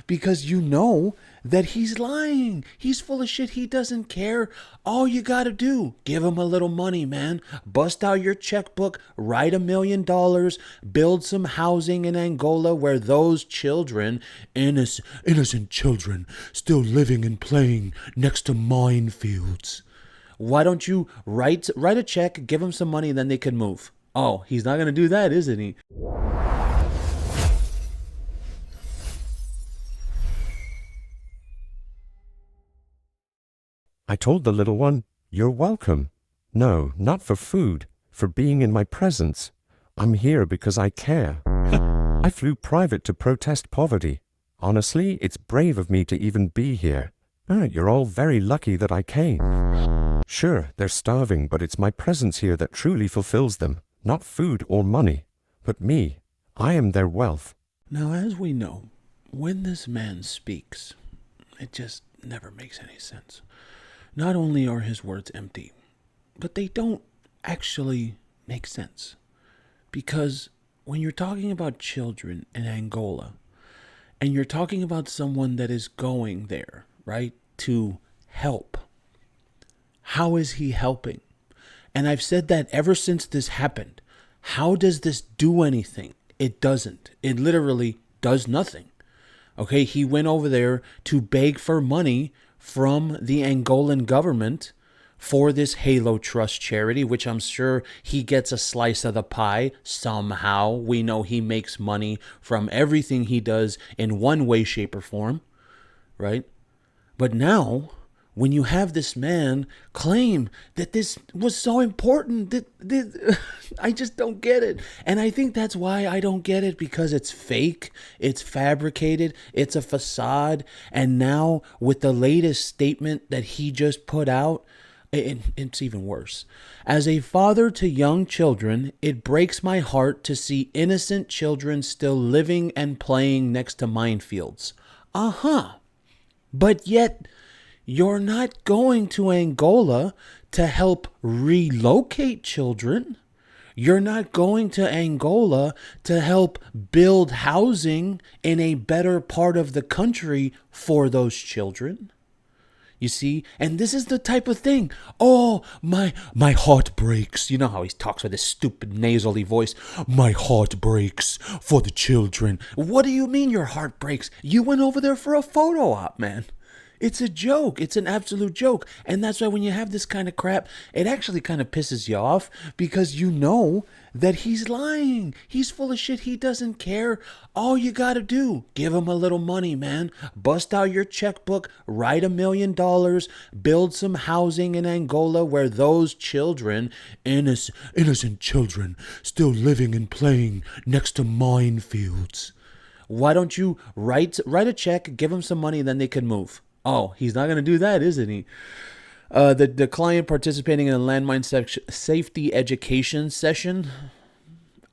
because you know that he's lying. He's full of shit. He doesn't care. All you got to do, give him a little money, man. Bust out your checkbook, write $1 million, build some housing in Angola where those children, innocent children, still living and playing next to minefields. Why don't you write a check, give him some money, and then they can move? Oh, he's not going to do that, isn't he? I told the little one, "You're welcome. No, not for food, for being in my presence. I'm here because I care." I flew private to protest poverty. Honestly, it's brave of me to even be here. You're all very lucky that I came. Sure, they're starving, but it's my presence here that truly fulfills them. Not food or money, but me. I am their wealth. Now, as we know, when this man speaks, it just never makes any sense. Not only are his words empty, but they don't actually make sense. Because when you're talking about children in Angola, and you're talking about someone that is going there, right, to help, how is he helping? And I've said that ever since this happened. How does this do anything? It doesn't. It literally does nothing. Okay, he went over there to beg for money from the Angolan government for this Halo Trust charity, which I'm sure he gets a slice of the pie somehow. We know he makes money from everything he does in one way, shape, or form, right? But now, when you have this man claim that this was so important, I just don't get it. And I think that's why I don't get it, because it's fake, it's fabricated, it's a facade. And now with the latest statement that he just put out, it's even worse. As a father to young children, it breaks my heart to see innocent children still living and playing next to minefields. But yet, you're not going to Angola to help relocate children. You're not going to Angola to help build housing in a better part of the country for those children. You see? And this is the type of thing. Oh, my heart breaks. You know how he talks with this stupid nasally voice. My heart breaks for the children. What do you mean your heart breaks? You went over there for a photo op, man. It's a joke. It's an absolute joke. And that's why when you have this kind of crap, it actually kind of pisses you off, because you know that he's lying. He's full of shit. He doesn't care. All you got to do, give him a little money, man. Bust out your checkbook, write $1 million, build some housing in Angola where those children, innocent children, still living and playing next to minefields. Why don't you write a check, give him some money, and then they can move? Oh, he's not going to do that, isn't he? The client participating in a landmine safety education session.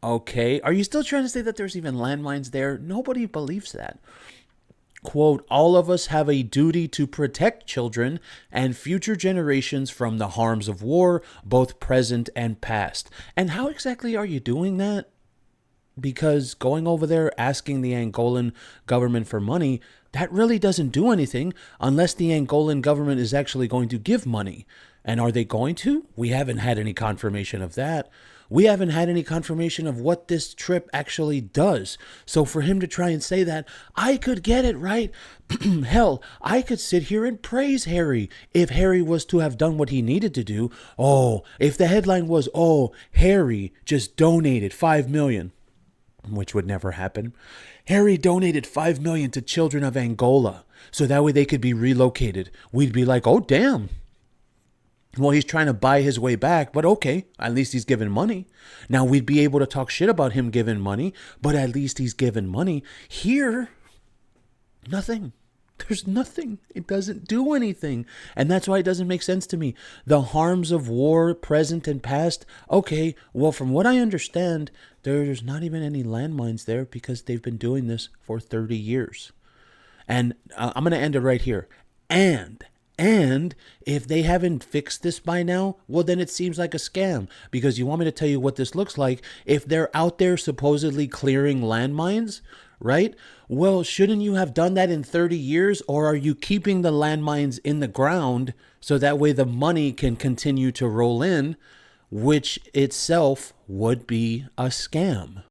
Okay. Are you still trying to say that there's even landmines there? Nobody believes that. Quote, all of us have a duty to protect children and future generations from the harms of war, both present and past. And how exactly are you doing that? Because going over there asking the Angolan government for money, that really doesn't do anything unless the Angolan government is actually going to give money. And are they going to? We haven't had any confirmation of that. We haven't had any confirmation of what this trip actually does. So for him to try and say that, I could get it, right? Hell, I could sit here and praise Harry if Harry was to have done what he needed to do. Oh, if the headline was, oh, Harry just donated $5 million. Which would never happen. Harry donated $5 million to children of Angola, so that way they could be relocated. We'd be like, oh, damn. Well, he's trying to buy his way back, but okay, at least he's giving money. Now, we'd be able to talk shit about him giving money, but at least he's giving money. Here, nothing. There's nothing. It doesn't do anything. And that's why it doesn't make sense to me. The harms of war, present and past. Okay, well, from what I understand, there's not even any landmines there because they've been doing this for 30 years. And I'm going to end it right here. And if they haven't fixed this by now, well, then it seems like a scam. Because you want me to tell you what this looks like. If they're out there supposedly clearing landmines, right? Well, shouldn't you have done that in 30 years? Or are you keeping the landmines in the ground so that way the money can continue to roll in, which itself would be a scam?